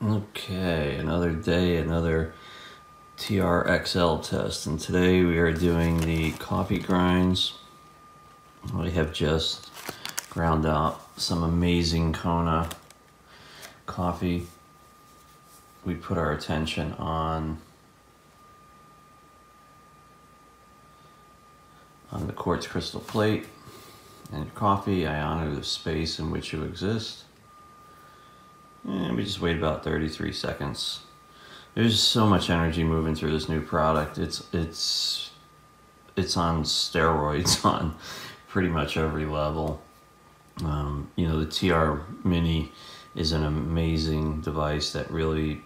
Okay, another day, another Terra XL test, and today we are doing the coffee grinds. We have just ground out some amazing Kona coffee. We put our attention on the quartz crystal plate and your coffee. I honor the space in which you exist. And we just wait about 33 seconds. There's so much energy moving through this new product. It's on steroids on pretty much every level. You know, the TR Mini is an amazing device that really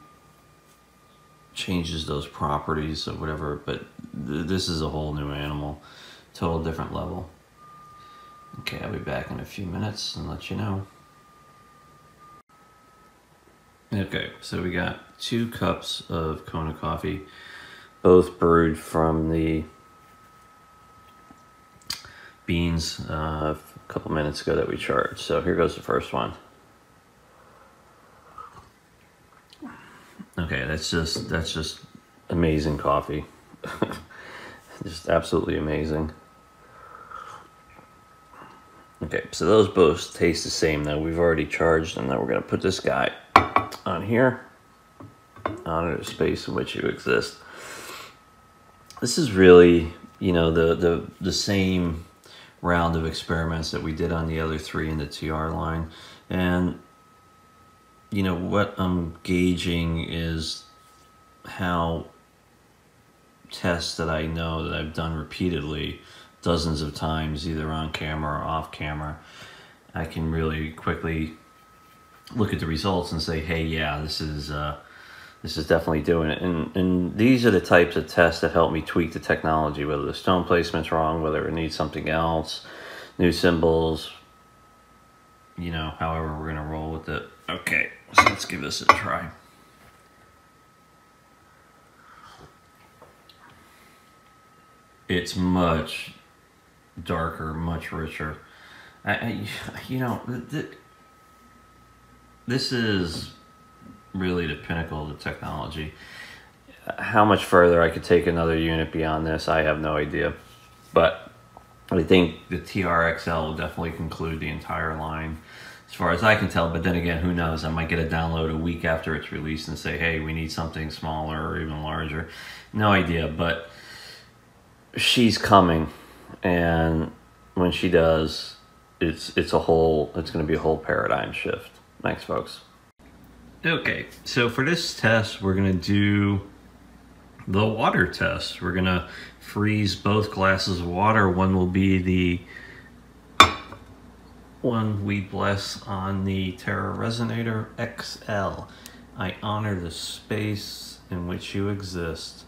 changes those properties of whatever, but this is a whole new animal, total different level. Okay, I'll be back in a few minutes and let you know. Okay, so we got 2 cups of Kona coffee, both brewed from the beans a couple minutes ago that we charged. So here goes the first one. Okay, that's just amazing coffee. Just absolutely amazing. Okay, so those both taste the same though. We've already charged them. Now we're gonna put this guy on here, honor the space in which you exist. This is really, you know, the same round of experiments that we did on the other 3 in the TR line. And, you know, what I'm gauging is how tests that I know that I've done repeatedly, dozens of times, either on camera or off camera, I can really quickly look at the results and say, hey, yeah, this is definitely doing it. And these are the types of tests that help me tweak the technology, whether the stone placement's wrong, whether it needs something else, new symbols, you know, however we're gonna roll with it. Okay, so let's give this a try. It's much darker, much richer. You know, this is really the pinnacle of the technology. How much further I could take another unit beyond this, I have no idea. But I think the TR XL will definitely conclude the entire line, as far as I can tell. But then again, who knows? I might get a download a week after it's released and say, hey, we need something smaller or even larger. No idea, but she's coming. And when she does, it's going to be a whole paradigm shift. Thanks, folks. Okay, so for this test, we're going to do the water test. We're going to freeze both glasses of water. One will be the one we bless on the Terra Resonator XL. I honor the space in which you exist.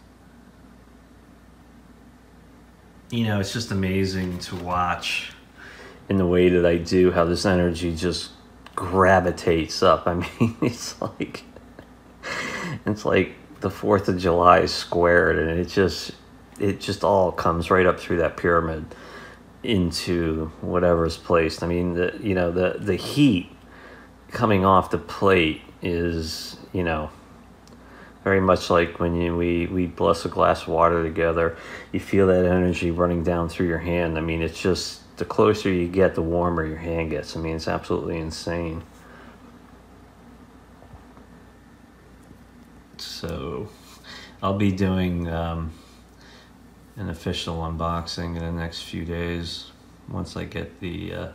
You know, it's just amazing to watch in the way that I do how this energy just gravitates up. I mean, it's like the 4th of July squared, and it just all comes right up through that pyramid into whatever's placed. I mean, the heat coming off the plate is, you know, very much like when we bless a glass of water together. You feel that energy running down through your hand. I mean, it's just, the closer you get, the warmer your hand gets. I mean, it's absolutely insane. So I'll be doing an official unboxing in the next few days once I get the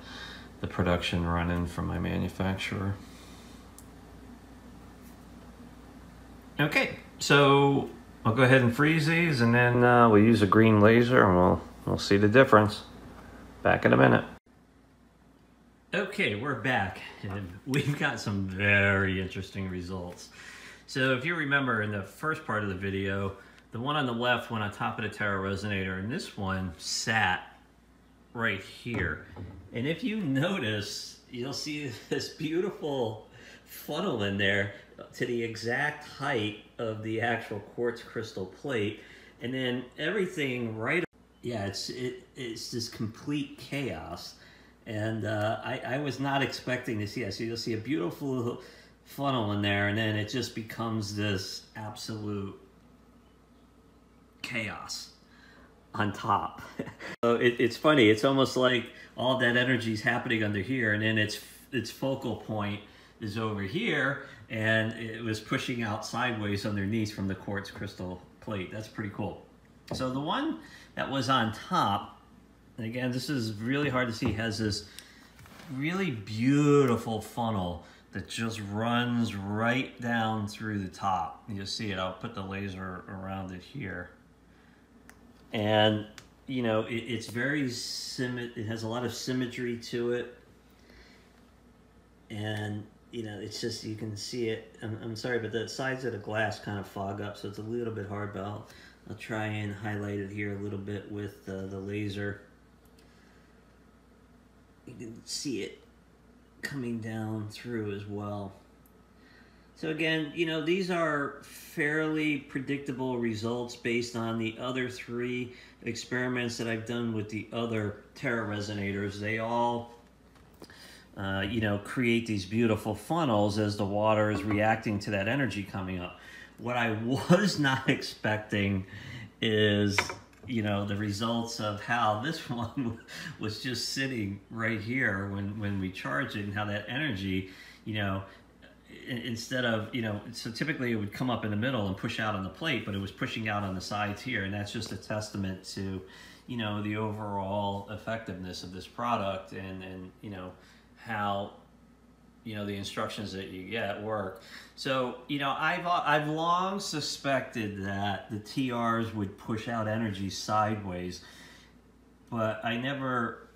production running from my manufacturer. Okay, so I'll go ahead and freeze these, and then we'll use a green laser, and we'll see the difference. Back in a minute. Okay, we're back, and we've got some very interesting results. So if you remember in the first part of the video, the one on the left went on top of the Terra Resonator, and this one sat right here. And if you notice, you'll see this beautiful funnel in there to the exact height of the actual quartz crystal plate, and then everything right. Yeah, it's this complete chaos, and I was not expecting to see that. So you'll see a beautiful funnel in there, and then it just becomes this absolute chaos on top. So it's funny. It's almost like all that energy is happening under here, and then its focal point is over here, and it was pushing out sideways underneath from the quartz crystal plate. That's pretty cool. So the one that was on top, and again, this is really hard to see, has this really beautiful funnel that just runs right down through the top. You'll see it. I'll put the laser around it here. And, you know, it's very it has a lot of symmetry to it. And, you know, it's just, you can see it. I'm sorry, but the sides of the glass kind of fog up, so it's a little bit hard, but I'll try and highlight it here a little bit with the laser. You can see it coming down through as well. So again, you know, these are fairly predictable results based on the other 3 experiments that I've done with the other Terra Resonators. They all you know, create these beautiful funnels as the water is reacting to that energy coming up. What I was not expecting is, you know, the results of how this one was just sitting right here when we charge it, and how that energy, you know, instead of, you know, so typically it would come up in the middle and push out on the plate, but it was pushing out on the sides here, and that's just a testament to, you know, the overall effectiveness of this product, and you know, how, you know, the instructions that you get work. So, you know, I've long suspected that the TRs would push out energy sideways, but I never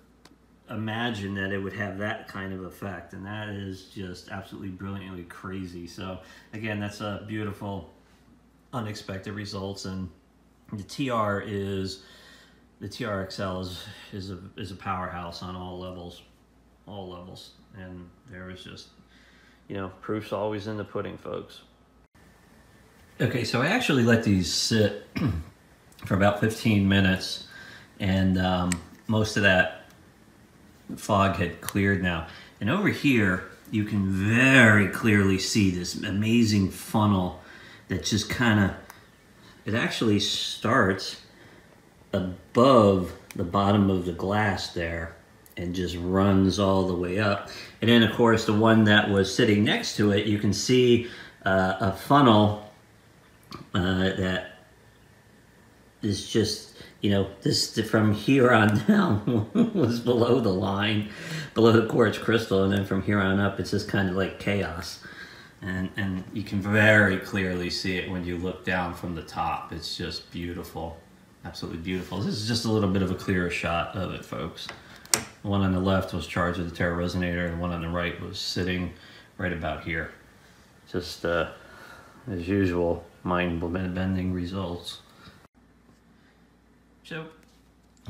imagined that it would have that kind of effect, and that is just absolutely brilliantly crazy. So again, that's a beautiful, unexpected results, and the TR XL is a powerhouse on all levels. And there is just, you know, proof's always in the pudding, folks. Okay, so I actually let these sit for about 15 minutes, and most of that fog had cleared now. And over here, you can very clearly see this amazing funnel that just kind of, it actually starts above the bottom of the glass there and just runs all the way up. And then, of course, the one that was sitting next to it, you can see a funnel that is just, you know, this from here on down was below the line, below the quartz crystal, and then from here on up, it's just kind of like chaos. And you can very clearly see it when you look down from the top. It's just beautiful, absolutely beautiful. This is just a little bit of a clearer shot of it, folks. The one on the left was charged with the Terra Resonator, and the one on the right was sitting right about here. Just, as usual, mind-bending results. So,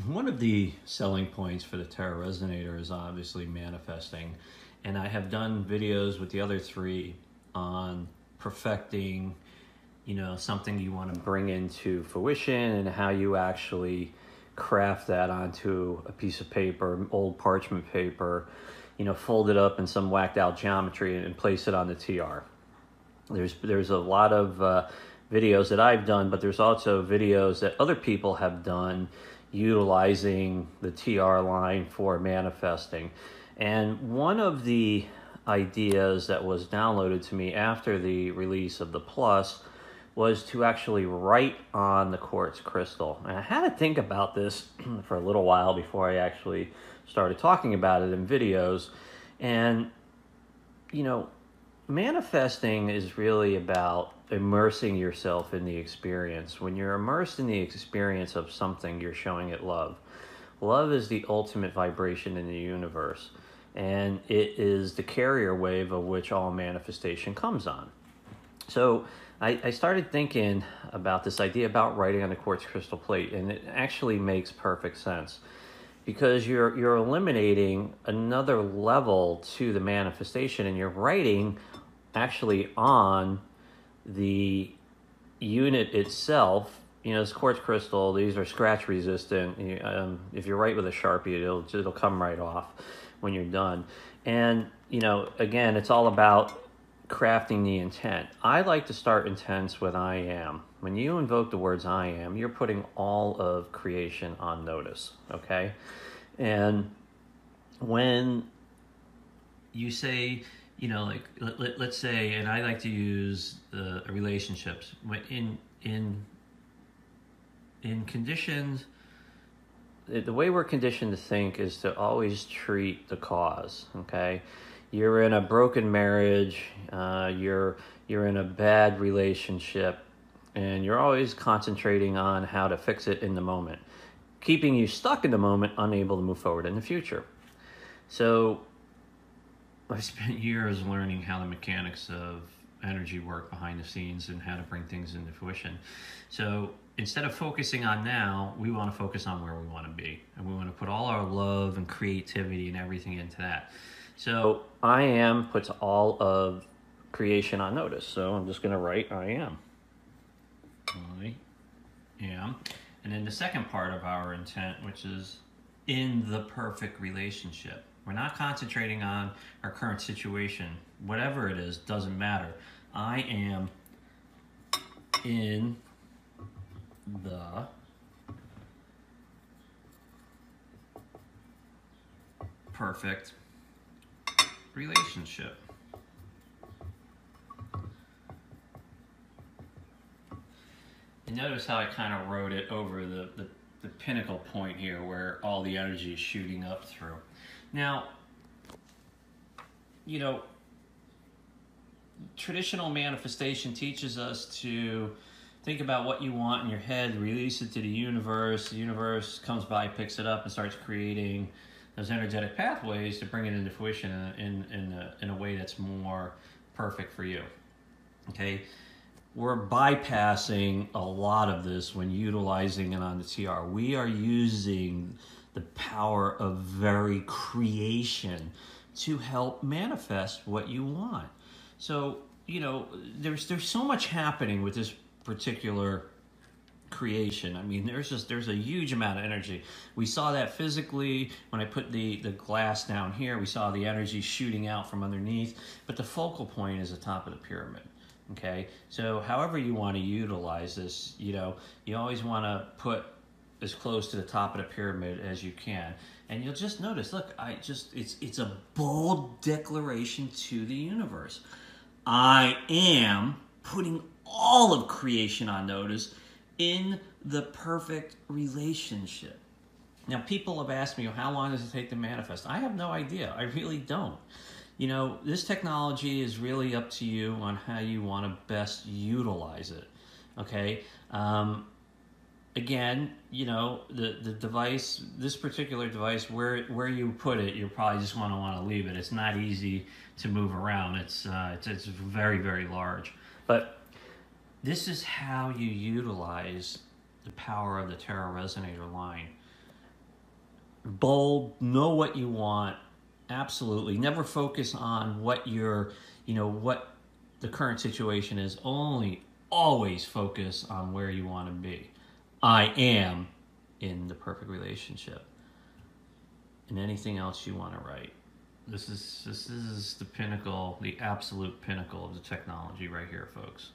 one of the selling points for the Terra Resonator is obviously manifesting, and I have done videos with the other 3 on perfecting, you know, something you want to bring into fruition, and how you actually craft that onto a piece of paper, old parchment paper, you know, fold it up in some whacked out geometry and place it on the TR. There's a lot of videos that I've done, but there's also videos that other people have done utilizing the TR line for manifesting. And one of the ideas that was downloaded to me after the release of the Plus was to actually write on the quartz crystal. And I had to think about this for a little while before I actually started talking about it in videos. And, you know, manifesting is really about immersing yourself in the experience. When you're immersed in the experience of something, you're showing it love. Love is the ultimate vibration in the universe, and it is the carrier wave of which all manifestation comes on. So I started thinking about this idea about writing on a quartz crystal plate, and it actually makes perfect sense, because you're eliminating another level to the manifestation, and you're writing actually on the unit itself. You know, this quartz crystal, these are scratch resistant. If you write with a Sharpie, it'll come right off when you're done. And, you know, again, it's all about crafting the intent. I like to start intents with I am. When you invoke the words I am, you're putting all of creation on notice, okay? And when you say, you know, like let's say, and I like to use relationships in conditions. The way we're conditioned to think is to always treat the cause. Okay, you're in a broken marriage, you're in a bad relationship, and you're always concentrating on how to fix it in the moment, keeping you stuck in the moment, unable to move forward in the future. So I spent years learning how the mechanics of energy work behind the scenes and how to bring things into fruition. So instead of focusing on now, we want to focus on where we want to be. And we want to put all our love and creativity and everything into that. So I am puts all of creation on notice. So I'm just going to write I am. I am. And then the second part of our intent, which is in the perfect relationship. We're not concentrating on our current situation. Whatever it is, doesn't matter. I am in the perfect relationship. And notice how I kind of wrote it over the pinnacle point here where all the energy is shooting up through. Now, you know, traditional manifestation teaches us to think about what you want in your head, release it to the universe. The universe comes by, picks it up, and starts creating those energetic pathways to bring it into fruition in a way that's more perfect for you. Okay? We're bypassing a lot of this when utilizing it on the TR. We are using the power of very creation to help manifest what you want. So, you know, there's so much happening with this particular creation. I mean, there's a huge amount of energy. We saw that physically when I put the glass down here. We saw the energy shooting out from underneath, but the focal point is the top of the pyramid. Okay, so however you want to utilize this, you know, you always want to put as close to the top of the pyramid as you can. And you'll just notice, look, it's a bold declaration to the universe. I am putting all of creation on notice in the perfect relationship. Now, people have asked me, how long does it take to manifest? I have no idea. I really don't. You know, this technology is really up to you on how you want to best utilize it. Okay? Again, you know, the device, this particular device, where you put it, you'll probably just want to leave it. It's not easy to move around. It's very, very large. But this is how you utilize the power of the Terra Resonator line. Bold, know what you want. Absolutely. Never focus on what what the current situation is. Always focus on where you want to be. I am in the perfect relationship. And anything else you want to write. This is the pinnacle, the absolute pinnacle of the technology right here, folks.